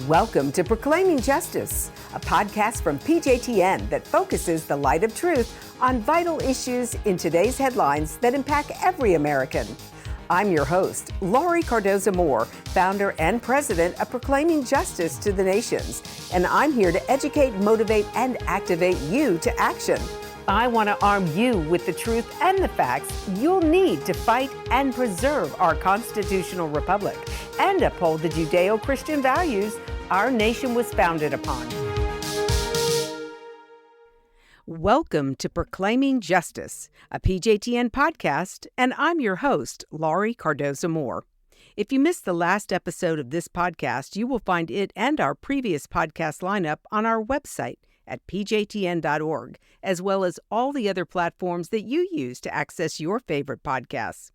Welcome to Proclaiming Justice, a podcast from PJTN that focuses the light of truth on vital issues in today's headlines that impact every American. I'm your host, Laurie Cardoza-Moore, founder and president of Proclaiming Justice to the Nations, and I'm here to educate, motivate, and activate you to action. I want to arm you with the truth and the facts you'll need to fight and preserve our constitutional republic and uphold the Judeo-Christian values our nation was founded upon. Welcome to Proclaiming Justice, a PJTN podcast, and I'm your host, Laurie Cardoza-Moore. If you missed the last episode of this podcast, you will find it and our previous podcast lineup on our website at pjtn.org, as well as all the other platforms that you use to access your favorite podcasts.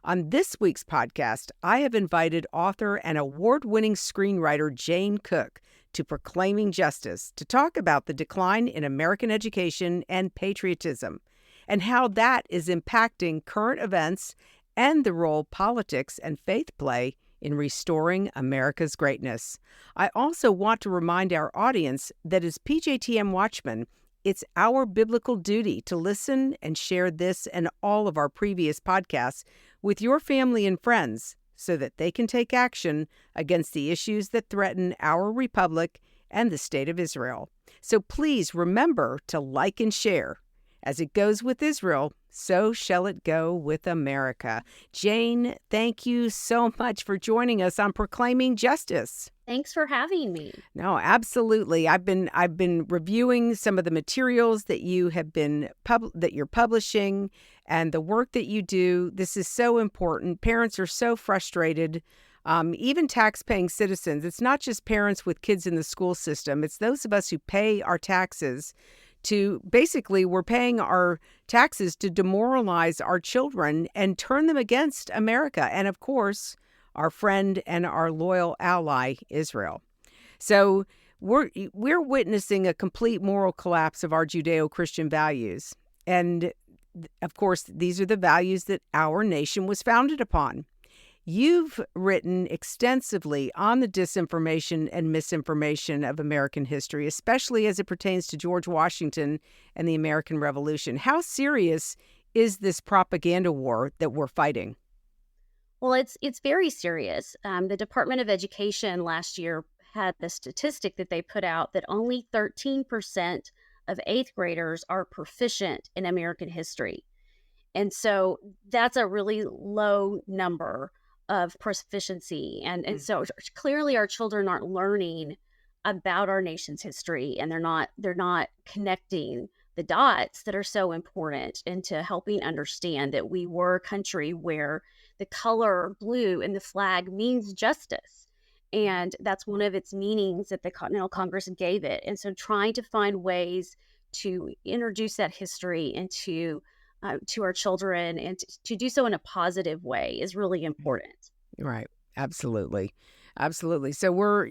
On this week's podcast, I have invited author and award-winning screenwriter Jane Cook to Proclaiming Justice to talk about the decline in American education and patriotism, and how that is impacting current events and the role politics and faith play in restoring America's greatness. I also want to remind our audience that as PJTN Watchmen, it's our biblical duty to listen and share this and all of our previous podcasts with your family and friends so that they can take action against the issues that threaten our republic and the state of Israel. So please remember to like and share. As it goes with Israel, so shall it go with America. Jane, thank you so much for joining us on Proclaiming Justice. Thanks for having me. No, absolutely. I've been reviewing some of the materials that you have been that you're publishing and the work that you do. This is so important. Parents are so frustrated. Even tax-paying citizens. It's not just parents with kids in the school system. It's those of us who pay our taxes to basically, we're paying our taxes to demoralize our children and turn them against America and, of course, our friend and our loyal ally, Israel. So we're witnessing a complete moral collapse of our Judeo-Christian values. And, of course, these are the values that our nation was founded upon. You've written extensively on the disinformation and misinformation of American history, especially as it pertains to George Washington and the American Revolution. How serious is this propaganda war that we're fighting? Well, it's very serious. The Department of Education last year had the statistic that they put out that only 13% of eighth graders are proficient in American history. And so that's a really low number of proficiency. And so clearly our children aren't learning about our nation's history, and they're not connecting the dots that are so important into helping understand that we were a country where the color blue in the flag means justice. And that's one of its meanings that the Continental Congress gave it. And so trying to find ways to introduce that history into to our children and to do so in a positive way is really important. Right. Absolutely. Absolutely. So we're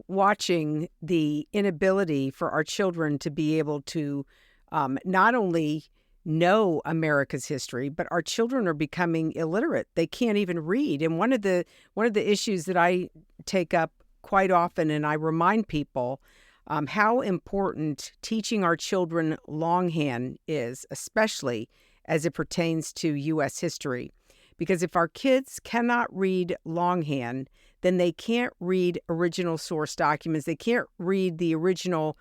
watching the inability for our children to be able to not only know America's history, but our children are becoming illiterate. They can't even read. And one of the issues that I take up quite often, and I remind people how important teaching our children longhand is, especially as it pertains to U.S. history. Because if our kids cannot read longhand, then they can't read original source documents. They can't read the original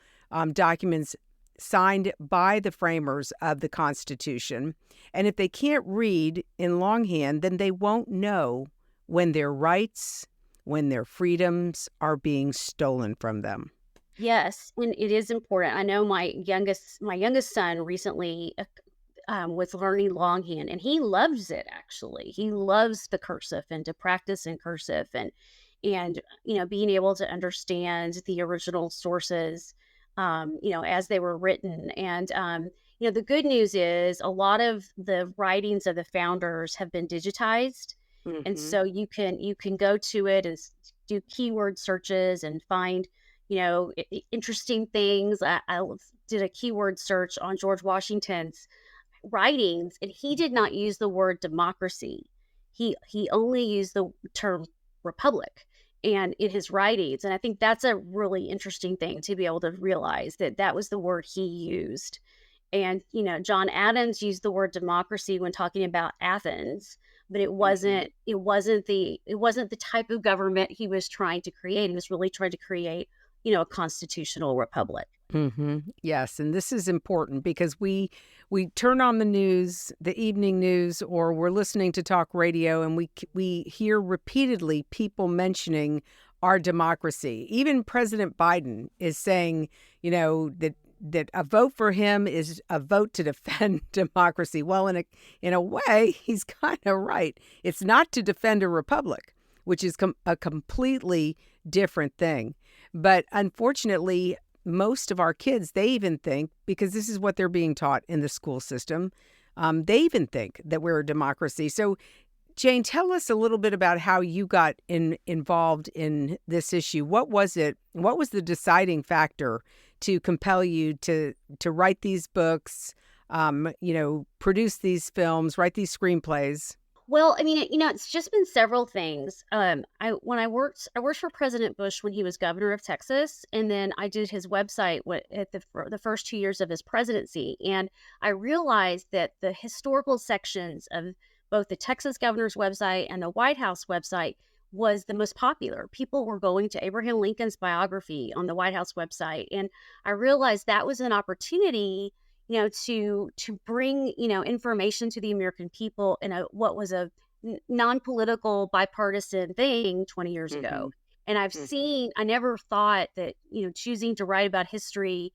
documents signed by the framers of the Constitution. And if they can't read in longhand, then they won't know when their rights, when their freedoms are being stolen from them. Yes, and it is important. I know my youngest son recently was learning longhand, and he loves it. Actually, he loves the cursive and to practice in cursive, and being able to understand the original sources, as they were written. And the good news is a lot of the writings of the founders have been digitized, and so you can go to it and do keyword searches and find interesting things. I did a keyword search on George Washington's writings, and he did not use the word democracy. He only used the term republic. and in his writings. And I think that's a really interesting thing to be able to realize that that was the word he used. And, John Adams used the word democracy when talking about Athens, but it wasn't the type of government he was trying to create. He was really trying to create, a constitutional republic. Yes, and this is important because we turn on the news, the evening news, or we're listening to talk radio, and we hear repeatedly people mentioning our democracy. Even President Biden is saying, that a vote for him is a vote to defend democracy. Well, in a way, he's kind of right. It's not to defend a republic, which is a completely different thing. But unfortunately, most of our kids, they even think, because this is what they're being taught in the school system, they even think that we're a democracy. So, Jane, tell us a little bit about how you got involved in this issue. What was it? What was the deciding factor to compel you to write these books, produce these films, write these screenplays? Well, I mean, it's just been several things. I worked for President Bush when he was governor of Texas, and then I did his website at the first 2 years of his presidency, and I realized that the historical sections of both the Texas governor's website and the White House website was the most popular. People were going to Abraham Lincoln's biography on the White House website, and I realized that was an opportunity to bring, information to the American people in what was a non-political bipartisan thing 20 years ago. And I never thought that, choosing to write about history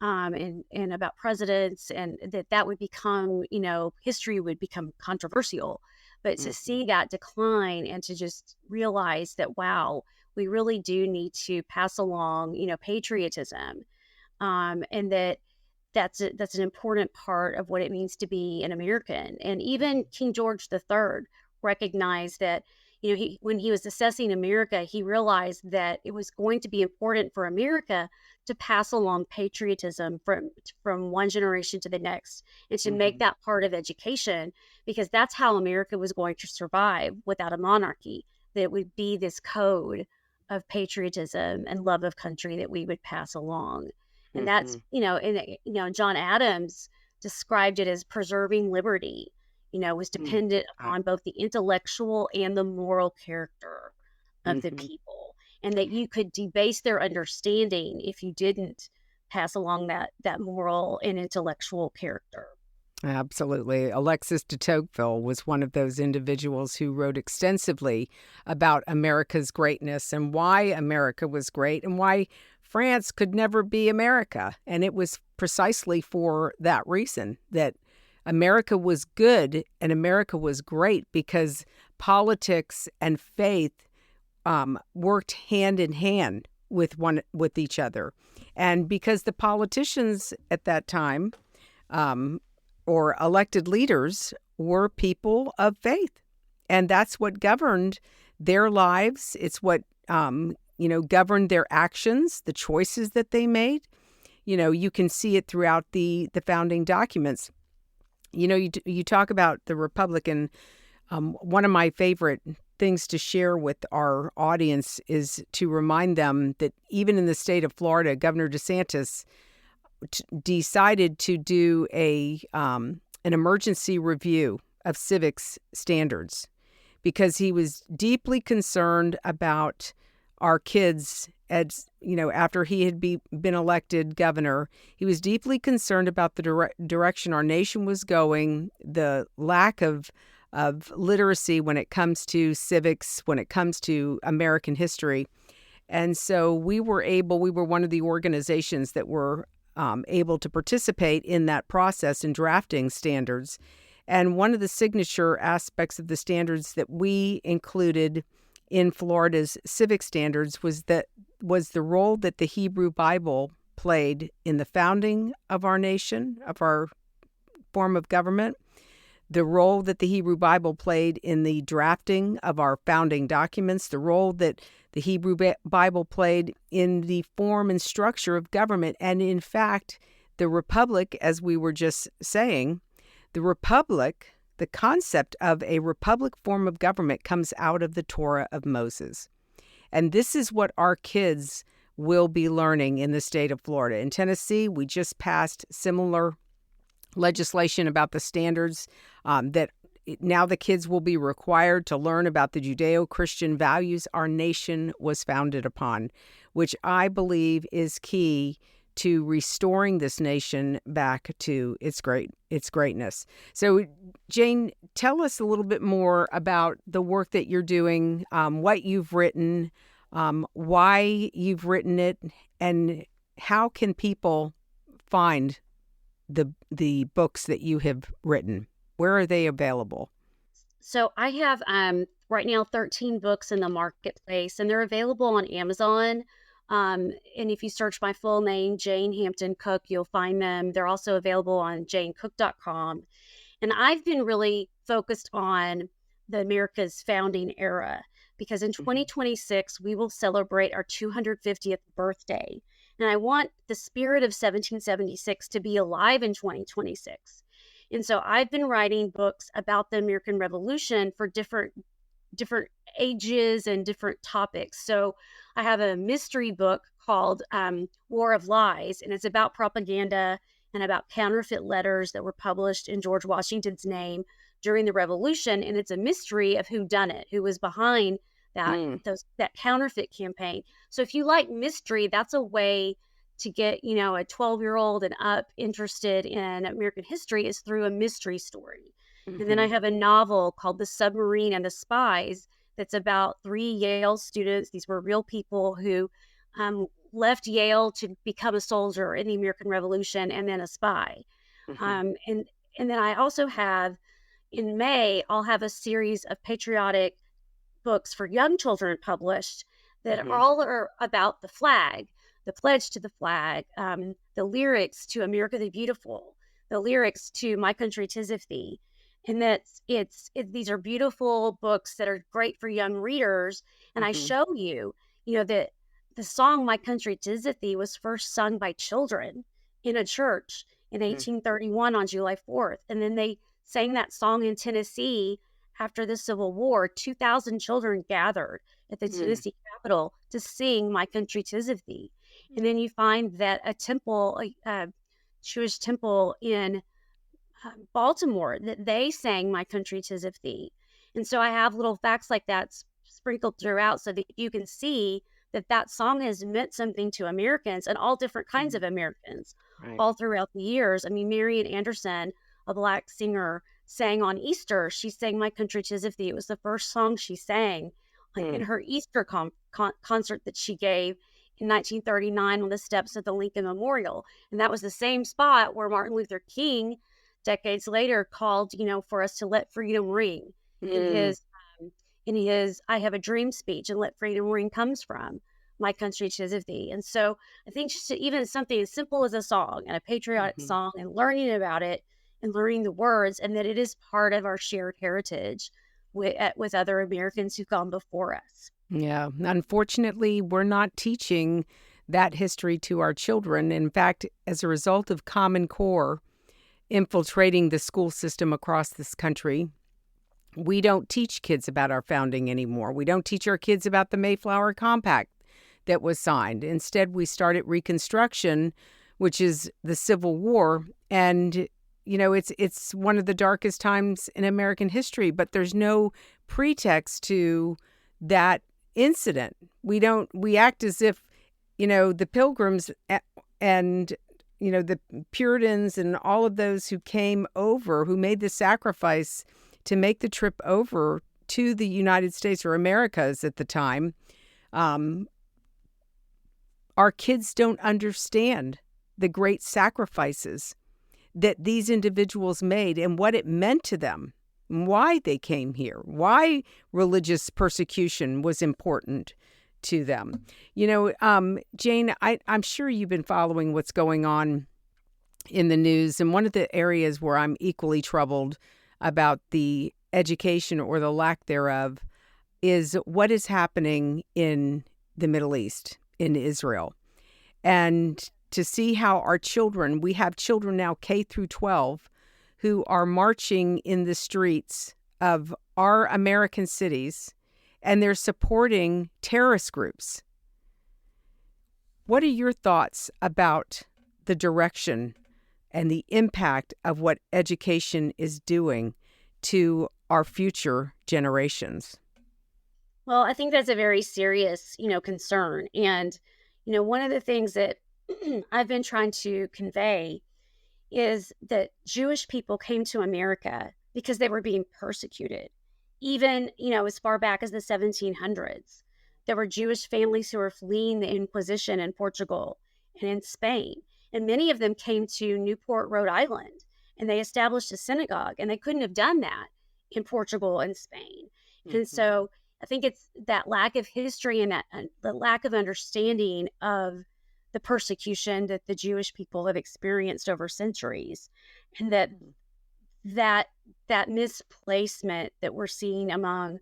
and about presidents, and that would become, history would become controversial. But to see that decline and to just realize that, wow, we really do need to pass along, patriotism, and that's an important part of what it means to be an American. And even King George III recognized that, when he was assessing America, he realized that it was going to be important for America to pass along patriotism from one generation to the next, and to make that part of education, because that's how America was going to survive without a monarchy. That it would be this code of patriotism and love of country that we would pass along. And that's, John Adams described it as preserving liberty, was dependent on both the intellectual and the moral character of the people, and that you could debase their understanding if you didn't pass along that moral and intellectual character. Absolutely. Alexis de Tocqueville was one of those individuals who wrote extensively about America's greatness and why America was great and why France could never be America. And it was precisely for that reason, that America was good and America was great because politics and faith worked hand in hand with each other. And because the politicians at that time, or elected leaders, were people of faith. And that's what governed their lives. It's what, governed their actions, the choices that they made. You can see it throughout the founding documents. You talk about the Republican. One of my favorite things to share with our audience is to remind them that even in the state of Florida, Governor DeSantis decided to do an emergency review of civics standards because he was deeply concerned about our kids. After he had been elected governor, he was deeply concerned about the direction our nation was going, the lack of literacy when it comes to civics, when it comes to American history. And so we were one of the organizations that were able to participate in that process in drafting standards. And one of the signature aspects of the standards that we included in Florida's civic standards was the role that the Hebrew Bible played in the founding of our nation, of our form of government, the role that the Hebrew Bible played in the drafting of our founding documents, the role that the Hebrew Bible played in the form and structure of government. And in fact, the republic, as we were just saying, the republic, the concept of a republic form of government comes out of the Torah of Moses. And this is what our kids will be learning in the state of Florida. In Tennessee, we just passed similar legislation about the standards that now the kids will be required to learn about the Judeo-Christian values our nation was founded upon, which I believe is key to restoring this nation back to its greatness. So, Jane, tell us a little bit more about the work that you're doing, what you've written, why you've written it, and how can people find the books that you have written? Where are they available? So I have right now 13 books in the marketplace, and they're available on Amazon. And if you search my full name, Jane Hampton Cook, you'll find them. They're also available on janecook.com. And I've been really focused on the America's founding era because in 2026, we will celebrate our 250th birthday. And I want the spirit of 1776 to be alive in 2026. And so I've been writing books about the American Revolution for different ages and different topics. So I have a mystery book called War of Lies, and it's about propaganda and about counterfeit letters that were published in George Washington's name during the Revolution. And it's a mystery of who done it, who was behind that counterfeit campaign. So if you like mystery, that's a way to get, a 12-year-old and up interested in American history is through a mystery story. And then I have a novel called The Submarine and the Spies that's about 3 Yale students. These were real people who left Yale to become a soldier in the American Revolution and then a spy. And then I also have, in May, I'll have a series of patriotic books for young children published that all are about the flag, the pledge to the flag, the lyrics to America the Beautiful, the lyrics to My Country 'Tis of Thee. And these are beautiful books that are great for young readers. And I show you, that the song My Country 'Tis of Thee was first sung by children in a church in 1831 on July 4th. And then they sang that song in Tennessee after the Civil War. 2,000 children gathered at the Tennessee Capitol to sing My Country 'Tis of Thee. And then you find that a temple, a Jewish temple in Baltimore, that they sang My Country 'Tis of Thee. And so I have little facts like that sprinkled throughout so that you can see that song has meant something to Americans and all different kinds of Americans all throughout the years. I mean, Marian Anderson, a Black singer, sang on Easter. She sang My Country 'Tis of Thee. It was the first song she sang in her Easter concert that she gave in 1939 on the steps of the Lincoln Memorial. And that was the same spot where Martin Luther King, decades later, called, for us to let freedom ring in his I Have a Dream speech, and let freedom ring comes from My Country 'Tis of Thee. And so I think just even something as simple as a song and a patriotic song and learning about it and learning the words, and that it is part of our shared heritage with other Americans who've gone before us. Yeah. Unfortunately, we're not teaching that history to our children. In fact, as a result of Common Core infiltrating the school system across this country, we don't teach kids about our founding anymore. We don't teach our kids about the Mayflower Compact that was signed. Instead, we start at Reconstruction, which is the Civil War. And, it's one of the darkest times in American history, but there's no pretext to that incident. We act as if, the Pilgrims and, the Puritans and all of those who came over, who made the sacrifice to make the trip over to the United States or Americas at the time, our kids don't understand the great sacrifices that these individuals made and what it meant to them, why they came here, why religious persecution was important to them. Jane, I'm sure you've been following what's going on in the news, and one of the areas where I'm equally troubled about the education or the lack thereof is what is happening in the Middle East, in Israel. And to see how our children, we have children now K through 12, who are marching in the streets of our American cities and they're supporting terrorist groups. What are your thoughts about the direction and the impact of what education is doing to our future generations? Well, I think that's a very serious, concern. And, one of the things that I've been trying to convey is that Jewish people came to America because they were being persecuted. Even, as far back as the 1700s, there were Jewish families who were fleeing the Inquisition in Portugal and in Spain. And many of them came to Newport, Rhode Island, and they established a synagogue. And they couldn't have done that in Portugal and Spain. And so I think it's that lack of history and that the lack of understanding of the persecution that the Jewish people have experienced over centuries, and that misplacement that we're seeing among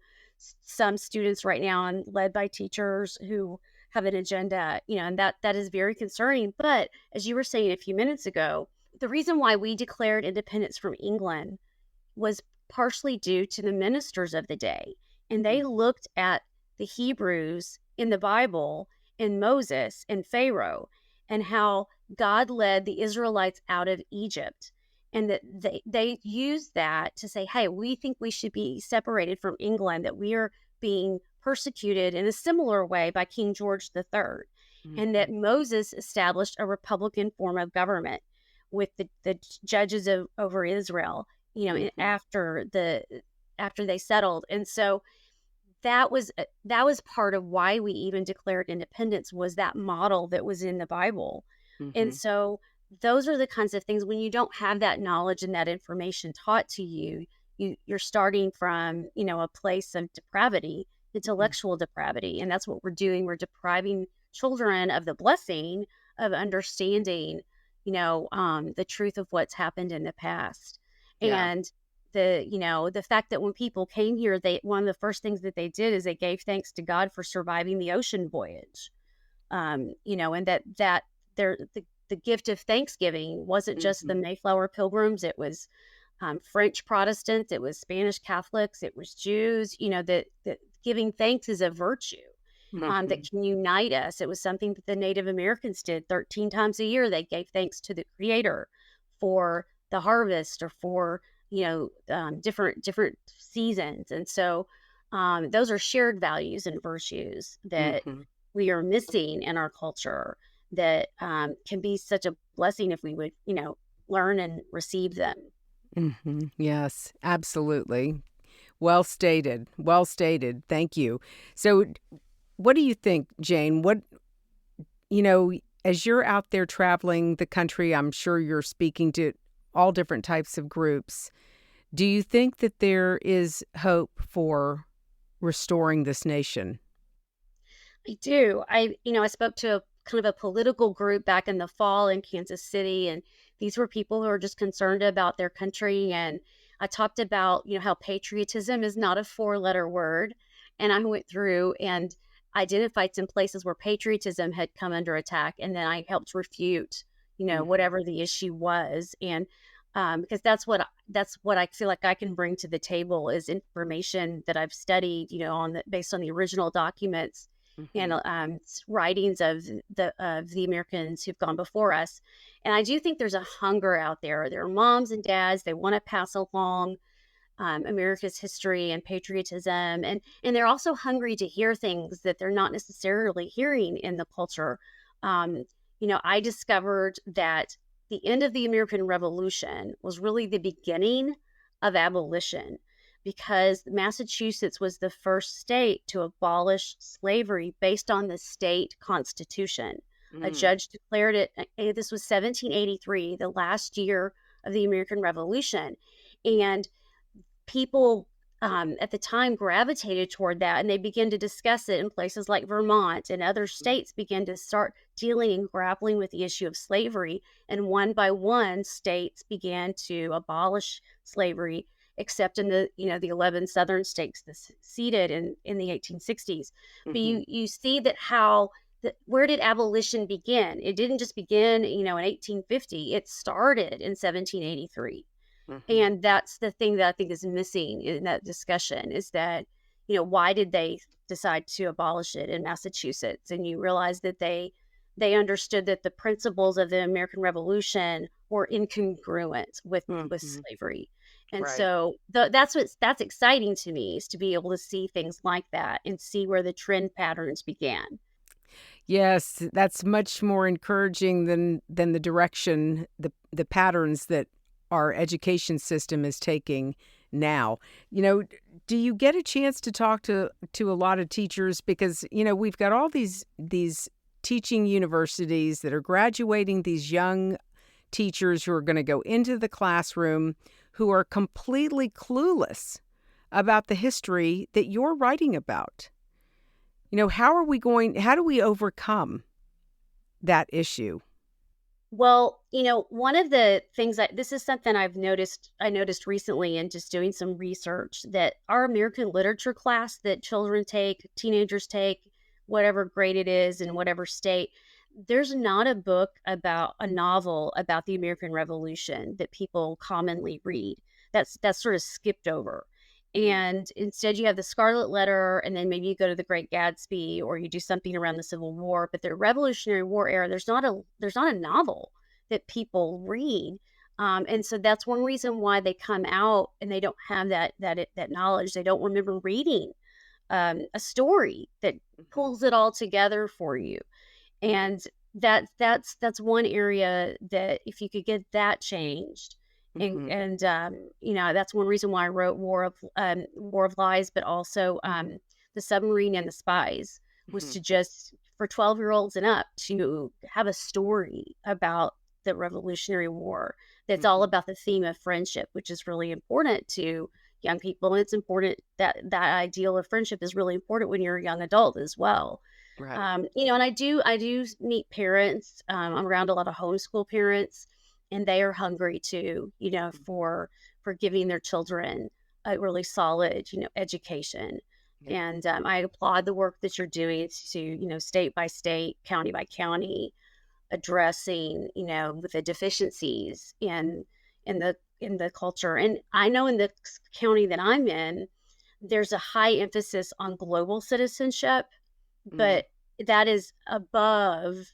some students right now, and led by teachers who have an agenda, and that is very concerning. But as you were saying a few minutes ago, the reason why we declared independence from England was partially due to the ministers of the day. And they looked at the Hebrews in the Bible, in Moses and Pharaoh, and how God led the Israelites out of Egypt. And that they used that to say, hey, we think we should be separated from England, that we are being persecuted in a similar way by King George III. And that Moses established a republican form of government with the judges over Israel, after they settled. And so that was part of why we even declared independence, was that model that was in the Bible. And so those are the kinds of things, when you don't have that knowledge and that information taught to you, you're starting from, a place of depravity, intellectual depravity. And that's what we're doing. We're depriving children of the blessing of understanding, the truth of what's happened in the past. Yeah. And the fact that when people came here, one of the first things that they did is they gave thanks to God for surviving the ocean voyage. And that the gift of Thanksgiving wasn't just the Mayflower Pilgrims. It was French Protestants, it was Spanish Catholics, it was Jews. That giving thanks is a virtue that can unite us. It was something that the Native Americans did 13 times a year. They gave thanks to the Creator for the harvest, or for different seasons. And so those are shared values and virtues that we are missing in our culture, that can be such a blessing if we would, learn and receive them. Yes, absolutely. Well stated. Well stated. Thank you. So what do you think, Jane? As you're out there traveling the country, I'm sure you're speaking to all different types of groups. Do you think that there is hope for restoring this nation? I do. I spoke to a kind of a political group back in the fall in Kansas City, and these were people who are just concerned about their country. And I talked about, how patriotism is not a 4-letter word. And I went through and identified some places where patriotism had come under attack. And then I helped refute, whatever the issue was. And because that's what I feel like I can bring to the table, is information that I've studied, based on the original documents and writings of the Americans who've gone before us. And I do think there's a hunger out there. There are moms and dads, they want to pass along America's history and patriotism, and they're also hungry to hear things that they're not necessarily hearing in the culture. I discovered that the end of the American Revolution was really the beginning of abolition, because Massachusetts was the first state to abolish slavery based on the state constitution. A judge declared it. This was 1783, the last year of the American Revolution. And people at the time gravitated toward that, and they began to discuss it in places like Vermont, and other states began to start dealing and grappling with the issue of slavery. And one by one, states began to abolish slavery, except in the 11 southern states that seceded in the 1860s. But you see that where did abolition begin? It didn't just begin, in 1850. It started in 1783. And that's the thing that I think is missing in that discussion, is that, why did they decide to abolish it in Massachusetts? And you realize that they understood that the principles of the American Revolution were incongruent with Hmm. slavery. And Right. so that's exciting to me, is to be able to see things like that and see where the trend patterns began. Yes, that's much more encouraging than the direction, the patterns that our education system is taking now. Do you get a chance to talk to a lot of teachers? Because, we've got all these teaching universities that are graduating these young teachers who are going to go into the classroom who are completely clueless about the history that you're writing about. How do we overcome that issue? Well, one of the things this is something I noticed recently in just doing some research, that our American literature class that children take, teenagers take, whatever grade it is in whatever state, there's not a novel about the American Revolution that people commonly read. That's sort of skipped over. Mm. And instead you have the Scarlet Letter, and then maybe you go to the Great Gatsby, or you do something around the Civil War. But the Revolutionary War era, there's not a novel that people read. And so that's one reason why they come out and they don't have that knowledge. They don't remember reading a story that Mhm. pulls it all together for you. And that's one area that, if you could get that changed, Mhm. that's one reason why I wrote War of Lies, but also The Submarine and the Spies, was Mhm. to just, for 12-year-olds and up, to have a story about the Revolutionary War that's all Mhm. about the theme of friendship, which is really important to young people. And it's important that ideal of friendship is really important when you're a young adult as well. Right. And I do meet parents. I'm around a lot of homeschool parents, and they are hungry too, Mhm. for giving their children a really solid, education. Yeah. And I applaud the work that you're doing to, state by state, county by county, addressing, with the deficiencies in the culture. And I know in the county that I'm in, there's a high emphasis on global citizenship, Mm. but that is above,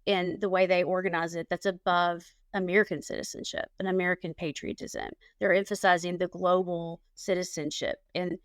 in the way they organize it, that's above American citizenship and American patriotism. They're emphasizing the global citizenship, and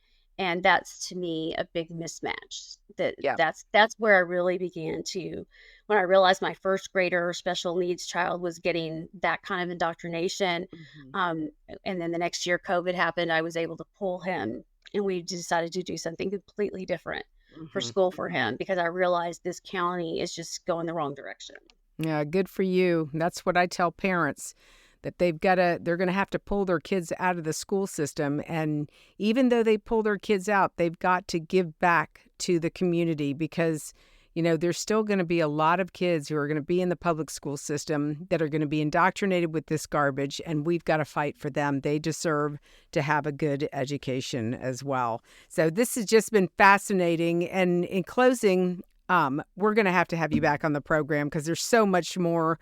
that's, to me, a big mismatch. Yeah. That's where I really began to, when I realized my first grader special needs child was getting that kind of indoctrination. Mhm. Um, and then the next year COVID happened, I was able to pull him, and we decided to do something completely different for Mhm. school for Mhm. him, because I realized this county is just going the wrong direction. Yeah, good for you. That's what I tell parents, that they're going to have to pull their kids out of the school system, and even though they pull their kids out, they've got to give back to the community because there's still going to be a lot of kids who are going to be in the public school system that are going to be indoctrinated with this garbage, and we've got to fight for them. They deserve to have a good education as well. So this has just been fascinating, and in closing, we're going to have you back on the program because there's so much more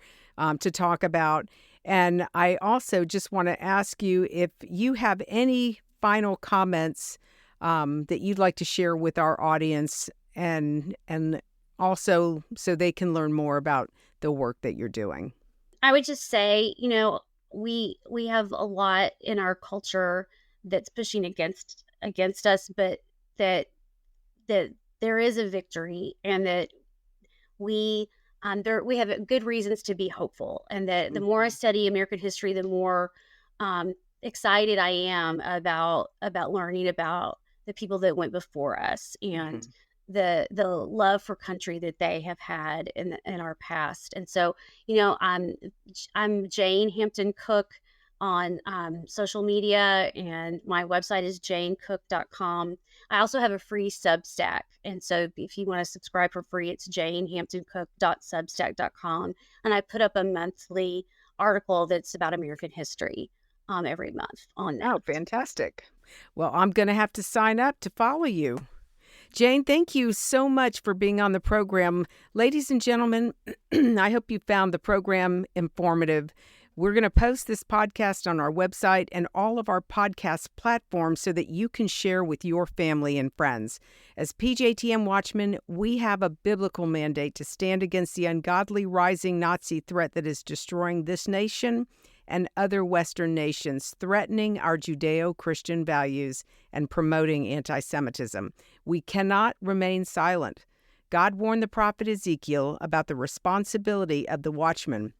to talk about. And I also just want to ask you if you have any final comments that you'd like to share with our audience, and also so they can learn more about the work that you're doing. I would just say, we have a lot in our culture that's pushing against us, but that that there is a victory, and that we we have good reasons to be hopeful. And that the more I Mhm. study American history, the more um, excited I am about learning about the people that went before us, and Mhm. the love for country that they have had in our past. And so, I'm Jane Hampton Cook on social media, and my website is janecook.com. I also have a free Substack. And so if you want to subscribe for free, it's janehamptoncook.substack.com. And I put up a monthly article that's about American history every month on Oh, that. fantastic. Well, I'm going to have to sign up to follow you. Jane, thank you so much for being on the program. Ladies and gentlemen, I hope you found the program informative. We're going to post this podcast on our website and all of our podcast platforms so that you can share with your family and friends. As PJTN Watchmen, we have a biblical mandate to stand against the ungodly rising Nazi threat that is destroying this nation and other Western nations, threatening our Judeo-Christian values and promoting anti-Semitism. We cannot remain silent. God warned the prophet Ezekiel about the responsibility of the watchman.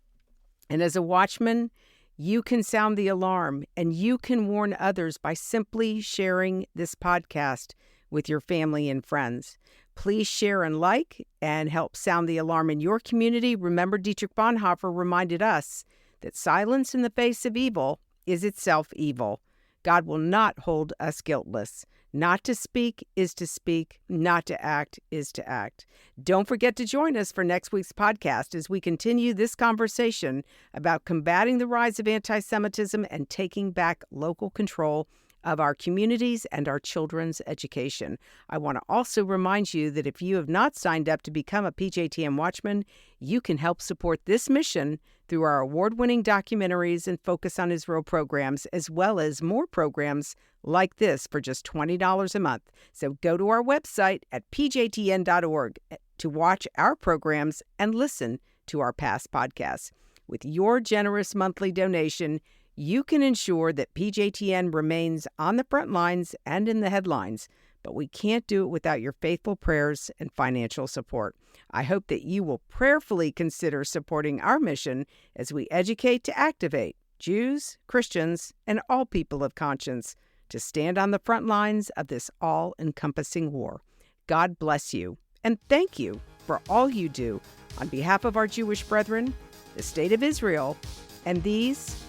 And as a watchman, you can sound the alarm and you can warn others by simply sharing this podcast with your family and friends. Please share and like and help sound the alarm in your community. Remember, Dietrich Bonhoeffer reminded us that silence in the face of evil is itself evil. God will not hold us guiltless. Not to speak is to speak. Not to act is to act. Don't forget to join us for next week's podcast as we continue this conversation about combating the rise of anti-Semitism and taking back local control of our communities and our children's education. I want to also remind you that if you have not signed up to become a PJTN Watchman, you can help support this mission through our award-winning documentaries and Focus on Israel programs, as well as more programs like this for just $20 a month. So go to our website at pjtn.org to watch our programs and listen to our past podcasts. With your generous monthly donation, you can ensure that PJTN remains on the front lines and in the headlines, but we can't do it without your faithful prayers and financial support. I hope that you will prayerfully consider supporting our mission as we educate to activate Jews, Christians, and all people of conscience to stand on the front lines of this all-encompassing war. God bless you, and thank you for all you do on behalf of our Jewish brethren, the State of Israel, and these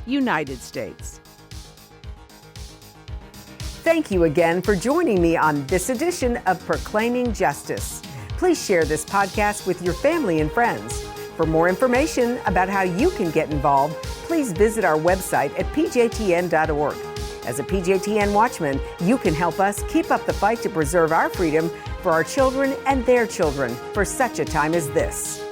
United States. Thank you again for joining me on this edition of Proclaiming Justice. Please share this podcast with your family and friends. For more information about how you can get involved, please visit our website at pjtn.org. As a PJTN Watchman, you can help us keep up the fight to preserve our freedom for our children and their children for such a time as this.